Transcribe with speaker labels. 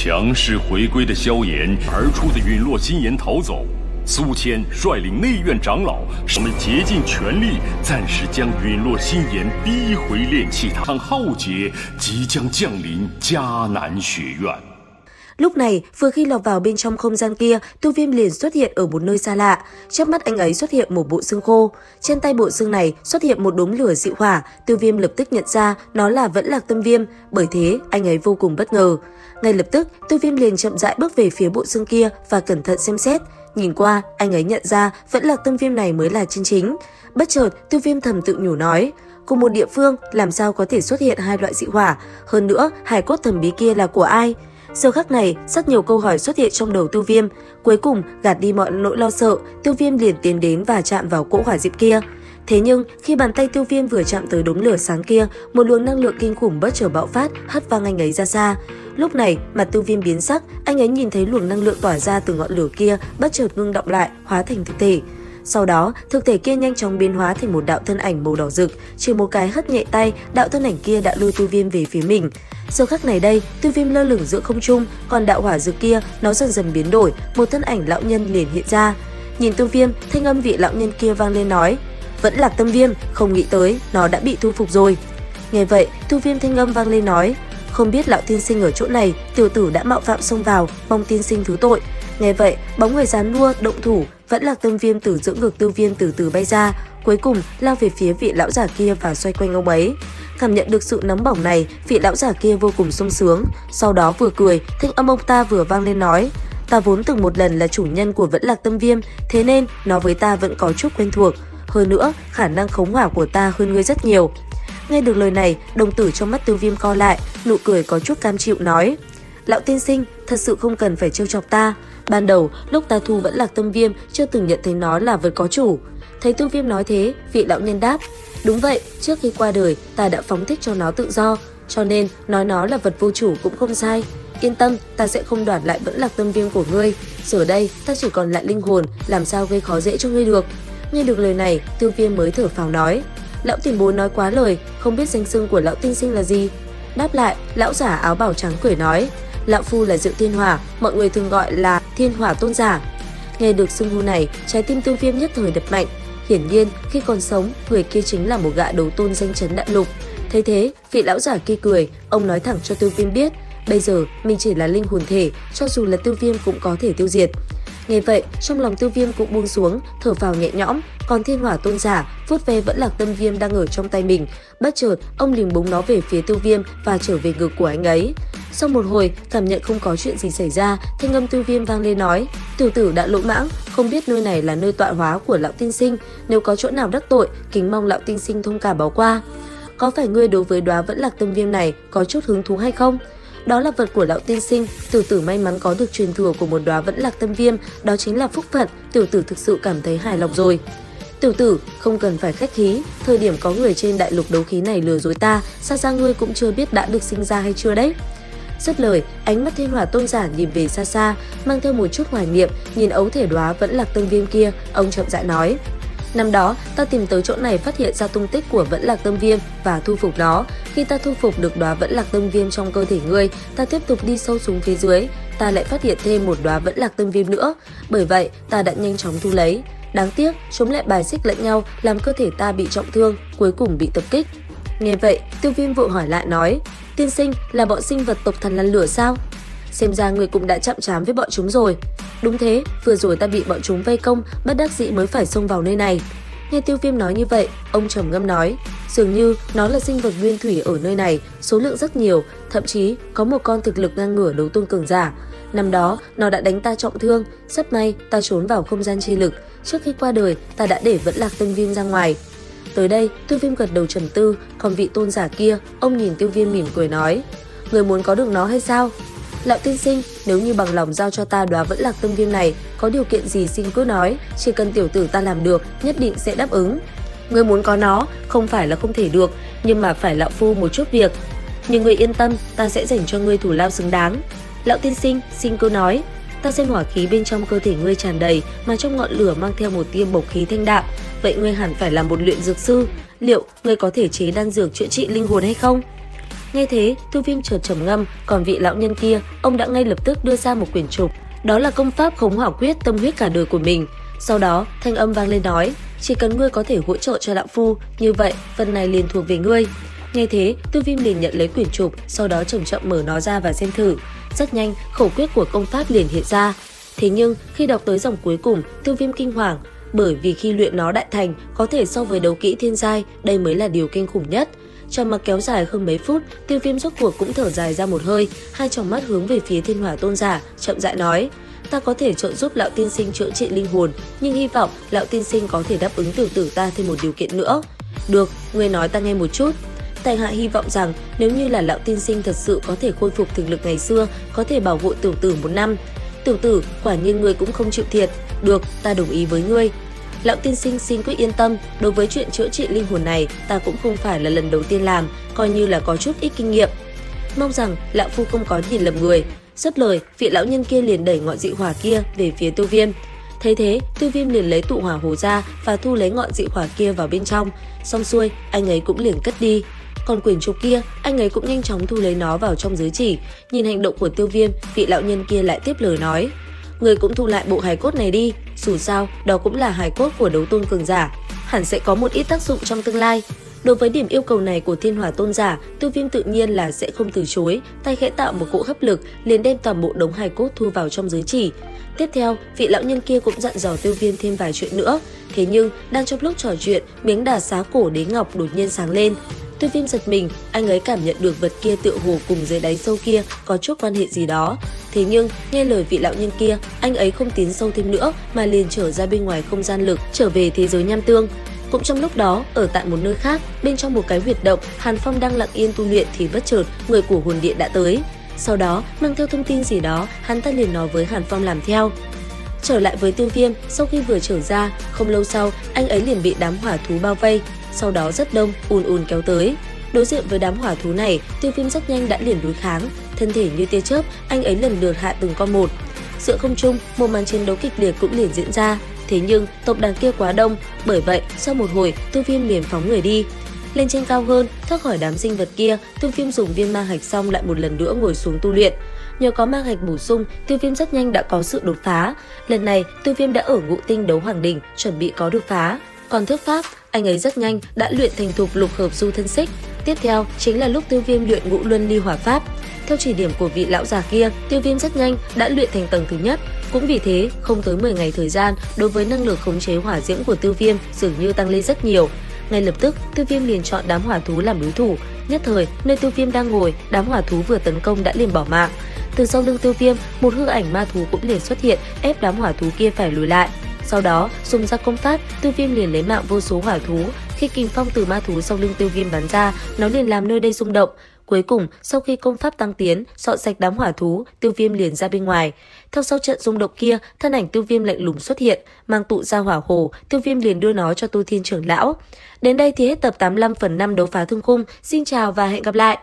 Speaker 1: 强势回归的萧炎而出的陨落心炎逃走，苏谦率领内院长老，他们竭尽全力，暂时将陨落心炎逼回炼气塔。场浩劫即将降临迦南学院。
Speaker 2: Lúc này, vừa khi lọt vào bên trong không gian kia, Tiêu Viêm liền xuất hiện ở một nơi xa lạ. Trước mắt anh ấy xuất hiện một bộ xương khô. Trên tay bộ xương này xuất hiện một đốm lửa dịu hỏa. Tiêu Viêm lập tức nhận ra nó là Vẫn Lạc Tâm Viêm, bởi thế anh ấy vô cùng bất ngờ. Ngay lập tức, Tiêu Viêm liền chậm rãi bước về phía bộ xương kia và cẩn thận xem xét. Nhìn qua, anh ấy nhận ra Vẫn Lạc Tâm Viêm này mới là chân chính. Bất chợt, Tiêu Viêm thầm tự nhủ nói, cùng một địa phương làm sao có thể xuất hiện hai loại dị hỏa? Hơn nữa, hài cốt thần bí kia là của ai? Giờ khắc này, rất nhiều câu hỏi xuất hiện trong đầu Tiêu Viêm. Cuối cùng, gạt đi mọi nỗi lo sợ, Tiêu Viêm liền tiến đến và chạm vào cỗ hỏa diệm kia. Thế nhưng, khi bàn tay Tiêu Viêm vừa chạm tới đốm lửa sáng kia, một luồng năng lượng kinh khủng bất chợt bạo phát, hất văng anh ấy ra xa. Lúc này, mặt Tiêu Viêm biến sắc, anh ấy nhìn thấy luồng năng lượng tỏa ra từ ngọn lửa kia bất chợt ngưng động lại, hóa thành thực thể. Sau đó, thực thể kia nhanh chóng biến hóa thành một đạo thân ảnh màu đỏ rực, chỉ một cái hất nhẹ tay, đạo thân ảnh kia đã lôi Tiêu Viêm về phía mình. Giờ khắc này đây, Tiêu Viêm lơ lửng giữa không trung, còn đạo hỏa rực kia nó dần dần biến đổi, một thân ảnh lão nhân liền hiện ra. Nhìn Tiêu Viêm, thanh âm vị lão nhân kia vang lên nói: "Vẫn Lạc Tâm Viêm, không nghĩ tới nó đã bị thu phục rồi." Nghe vậy, Tiêu Viêm thanh âm vang lên nói: "Không biết lão tiên sinh ở chỗ này, tiểu tử đã mạo phạm xông vào, mong tiên sinh thứ tội." Nghe vậy, bóng người giàn mua động thủ, Vẫn Lạc Tâm Viêm từ giữa ngực Tiêu Viêm từ từ bay ra, cuối cùng lao về phía vị lão giả kia và xoay quanh ông ấy. Cảm nhận được sự nóng bỏng này, vị lão giả kia vô cùng sung sướng, sau đó vừa cười, thanh âm ông ta vừa vang lên nói: "Ta vốn từng một lần là chủ nhân của Vẫn Lạc Tâm Viêm, thế nên nó với ta vẫn có chút quen thuộc. Hơn nữa, khả năng khống hỏa của ta hơn ngươi rất nhiều." Nghe được lời này, đồng tử trong mắt Tiêu Viêm co lại, nụ cười có chút cam chịu nói: "Lão tiên sinh, thật sự không cần phải trêu chọc ta. Ban đầu, lúc ta thu Vẫn Lạc Tâm Viêm, chưa từng nhận thấy nó là vật có chủ." Thấy Tiêu Viêm nói thế, vị lão nhân đáp: "Đúng vậy, trước khi qua đời, ta đã phóng thích cho nó tự do, cho nên nói nó là vật vô chủ cũng không sai. Yên tâm, ta sẽ không đoạt lại Vẫn Lạc Tâm Viêm của ngươi. Giờ đây, ta chỉ còn lại linh hồn, làm sao gây khó dễ cho ngươi được." Nghe được lời này, Tiêu Viêm mới thở phào nói: "Lão tiền bối nói quá lời, không biết danh xưng của lão tiên sinh là gì?" Đáp lại, lão giả áo bào trắng cười nói: "Lão phu là Diệu Thiên Hỏa, mọi người thường gọi là Thiên Hỏa Tôn giả." Nghe được xưng hô này, trái tim Tiêu Viêm nhất thời đập mạnh. Hiển nhiên, khi còn sống, người kia chính là một gã đấu tôn danh chấn đại lục. Thấy thế, vị lão giả kia cười, ông nói thẳng cho Tiêu Viêm biết, bây giờ mình chỉ là linh hồn thể, cho dù là Tiêu Viêm cũng có thể tiêu diệt. Nghe vậy, trong lòng Tiêu Viêm cũng buông xuống, thở phào nhẹ nhõm, còn Thiên Hỏa Tôn giả vuốt ve Vẫn Lạc Tâm Viêm đang ở trong tay mình, bất chợt ông liền búng nó về phía Tiêu Viêm và trở về ngực của anh ấy. Sau một hồi, cảm nhận không có chuyện gì xảy ra, thanh âm Tiêu Viêm vang lên nói: "Tiểu tử đã lỗ mãng, không biết nơi này là nơi tọa hóa của lão tiên sinh, nếu có chỗ nào đắc tội, kính mong lão tiên sinh thông cảm bỏ qua. Có phải ngươi đối với đóa Vẫn Lạc Tâm Viêm này có chút hứng thú hay không? Đó là vật của lão tiên sinh, tiểu tử may mắn có được truyền thừa của một đóa Vẫn Lạc Tâm Viêm, đó chính là phúc phận, tiểu tử thực sự cảm thấy hài lòng rồi." "Tiểu tử, không cần phải khách khí, thời điểm có người trên đại lục đấu khí này lừa dối ta, xa xa ngươi cũng chưa biết đã được sinh ra hay chưa đấy." Dứt lời, ánh mắt Thiên Hỏa Tôn giả nhìn về xa xa, mang theo một chút hoài niệm, nhìn ấu thể đóa Vẫn Lạc Tâm Viêm kia, ông chậm rãi nói: "Năm đó, ta tìm tới chỗ này phát hiện ra tung tích của Vẫn Lạc Tâm Viêm và thu phục nó. Khi ta thu phục được đóa Vẫn Lạc Tâm Viêm trong cơ thể ngươi, ta tiếp tục đi sâu xuống phía dưới, ta lại phát hiện thêm một đóa Vẫn Lạc Tâm Viêm nữa. Bởi vậy, ta đã nhanh chóng thu lấy. Đáng tiếc, chúng lại bài xích lẫn nhau, làm cơ thể ta bị trọng thương, cuối cùng bị tập kích." Nghe vậy, Tiêu Viêm vội hỏi lại nói: "Tiên sinh, là bọn sinh vật tộc thần lăn lửa sao? Xem ra người cũng đã chạm trán với bọn chúng rồi." "Đúng thế, vừa rồi ta bị bọn chúng vây công, bất đắc dĩ mới phải xông vào nơi này." Nghe Tiêu Viêm nói như vậy, ông trầm ngâm nói: "Dường như nó là sinh vật nguyên thủy ở nơi này, số lượng rất nhiều, thậm chí có một con thực lực ngang ngửa đấu tôn cường giả. Năm đó, nó đã đánh ta trọng thương, rất may ta trốn vào không gian chi lực, trước khi qua đời, ta đã để Vẫn Lạc Tâm Viêm ra ngoài." Tới đây, Tiêu Viêm gật đầu trầm tư, còn vị tôn giả kia, ông nhìn Tiêu Viêm mỉm cười nói: "Người muốn có được nó hay sao?" "Lão tiên sinh, nếu như bằng lòng giao cho ta đóa Vẫn Lạc Tâm Viêm này, có điều kiện gì xin cứ nói, chỉ cần tiểu tử ta làm được, nhất định sẽ đáp ứng." "Người muốn có nó, không phải là không thể được, nhưng mà phải lão phu một chút việc. Nhưng người yên tâm, ta sẽ dành cho ngươi thủ lao xứng đáng." "Lão tiên sinh, xin cứ nói." "Ta xem hỏa khí bên trong cơ thể ngươi tràn đầy, mà trong ngọn lửa mang theo một tia bộc khí thanh đạm. Vậy ngươi hẳn phải là một luyện dược sư, liệu ngươi có thể chế đan dược chữa trị linh hồn hay không?" Nghe thế, Tiêu Viêm chợt trầm ngâm, còn vị lão nhân kia, ông đã ngay lập tức đưa ra một quyển trục. Đó là công pháp Khống Hỏa Quyết tâm huyết cả đời của mình. Sau đó, thanh âm vang lên nói, chỉ cần ngươi có thể hỗ trợ cho lão phu, như vậy phần này liền thuộc về ngươi. Nghe thế, Tiêu Viêm liền nhận lấy quyển trục, sau đó chậm chậm mở nó ra và xem thử. Rất nhanh, khẩu quyết của công pháp liền hiện ra. Thế nhưng, khi đọc tới dòng cuối cùng, Tiêu Viêm kinh hoàng, bởi vì khi luyện nó đại thành, có thể so với đấu kỹ thiên giai, đây mới là điều kinh khủng nhất. Trầm mặc kéo dài hơn mấy phút, Tiêu Viêm rốt cuộc cũng thở dài ra một hơi, hai tròng mắt hướng về phía Thiên Hỏa Tôn giả, chậm rãi nói: ta có thể trợ giúp lão tiên sinh chữa trị linh hồn, nhưng hy vọng lão tiên sinh có thể đáp ứng tiểu tử ta thêm một điều kiện nữa. Được, ngươi nói ta nghe một chút. Tại hạ hy vọng rằng nếu như là lão tiên sinh thật sự có thể khôi phục thực lực ngày xưa, có thể bảo hộ tiểu tử 1 năm. Tiểu tử, quả nhiên ngươi cũng không chịu thiệt. Được, ta đồng ý với ngươi. Lão tiên sinh xin cứ yên tâm, đối với chuyện chữa trị linh hồn này, ta cũng không phải là lần đầu tiên làm, coi như là có chút ít kinh nghiệm. Mong rằng lão phu không có nhìn lầm người. Dứt lời, vị lão nhân kia liền đẩy ngọn dị hỏa kia về phía Tiêu Viêm. Thấy thế, Tiêu Viêm liền lấy tụ hỏa hồ ra và thu lấy ngọn dị hỏa kia vào bên trong. Xong xuôi, anh ấy cũng liền cất đi. Còn quyển trục kia, anh ấy cũng nhanh chóng thu lấy nó vào trong giới chỉ. Nhìn hành động của Tiêu Viêm, vị lão nhân kia lại tiếp lời nói: người cũng thu lại bộ hài cốt này đi, dù sao đó cũng là hài cốt của đấu tôn cường giả, hẳn sẽ có một ít tác dụng trong tương lai. Đối với điểm yêu cầu này của Thiên Hỏa Tôn giả, Tiêu Viêm tự nhiên là sẽ không từ chối, tay khẽ tạo một cỗ hấp lực, liền đem toàn bộ đống hài cốt thu vào trong giới chỉ. Tiếp theo, vị lão nhân kia cũng dặn dò Tiêu Viêm thêm vài chuyện nữa. Thế nhưng, đang trong lúc trò chuyện, miếng đà xá cổ đế ngọc đột nhiên sáng lên. Tiêu Viêm giật mình, anh ấy cảm nhận được vật kia tựa hồ cùng dưới đáy sâu kia có chút quan hệ gì đó. Thế nhưng, nghe lời vị lão nhân kia, anh ấy không tiến sâu thêm nữa mà liền trở ra bên ngoài không gian lực, trở về thế giới nham tương. Cũng trong lúc đó, ở tại một nơi khác, bên trong một cái huyệt động, Hàn Phong đang lặng yên tu luyện thì bất chợt người của hồn điện đã tới. Sau đó, mang theo thông tin gì đó, hắn ta liền nói với Hàn Phong làm theo. Trở lại với Tiêu Viêm, sau khi vừa trở ra, không lâu sau, anh ấy liền bị đám hỏa thú bao vây, sau đó rất đông, ùn kéo tới. Đối diện với đám hỏa thú này, Tiêu Viêm rất nhanh đã liền đối kháng, thân thể như tia chớp, anh ấy lần lượt hạ từng con một. Giữa không trung, một màn chiến đấu kịch liệt cũng liền diễn ra. Thế nhưng tộc đàn kia quá đông, bởi vậy sau một hồi Tiêu Viêm liền phóng người đi. Lên trên cao hơn, thoát khỏi đám sinh vật kia, Tiêu Viêm dùng viên ma hạch xong lại một lần nữa ngồi xuống tu luyện. Nhờ có ma hạch bổ sung, Tiêu Viêm rất nhanh đã có sự đột phá. Lần này, Tiêu Viêm đã ở Ngũ Tinh Đấu Hoàng đỉnh, chuẩn bị có đột phá. Còn thước pháp, anh ấy rất nhanh đã luyện thành thục lục hợp du thân xích. Tiếp theo chính là lúc Tiêu Viêm luyện Ngũ Luân Ly Hỏa pháp. Theo chỉ điểm của vị lão già kia, Tiêu Viêm rất nhanh đã luyện thành tầng thứ nhất. Cũng vì thế, không tới 10 ngày thời gian, đối với năng lực khống chế hỏa diễm của Tiêu Viêm dường như tăng lên rất nhiều. Ngay lập tức, Tiêu Viêm liền chọn đám hỏa thú làm đối thủ. Nhất thời, nơi Tiêu Viêm đang ngồi, đám hỏa thú vừa tấn công đã liền bỏ mạng. Từ sau lưng Tiêu Viêm, một hư ảnh ma thú cũng liền xuất hiện, ép đám hỏa thú kia phải lùi lại. Sau đó, dùng ra công pháp, Tiêu Viêm liền lấy mạng vô số hỏa thú. Khi kình phong từ ma thú sau lưng Tiêu Viêm bắn ra, nó liền làm nơi đây rung động. Cuối cùng, sau khi công pháp tăng tiến, dọn sạch đám hỏa thú, Tiêu Viêm liền ra bên ngoài. Theo sau trận rung động kia, thân ảnh Tiêu Viêm lạnh lùng xuất hiện, mang tụ ra hỏa hồ, Tiêu Viêm liền đưa nó cho Tu Thiên trưởng lão. Đến đây thì hết tập 85/5 đấu phá thương khung. Xin chào và hẹn gặp lại.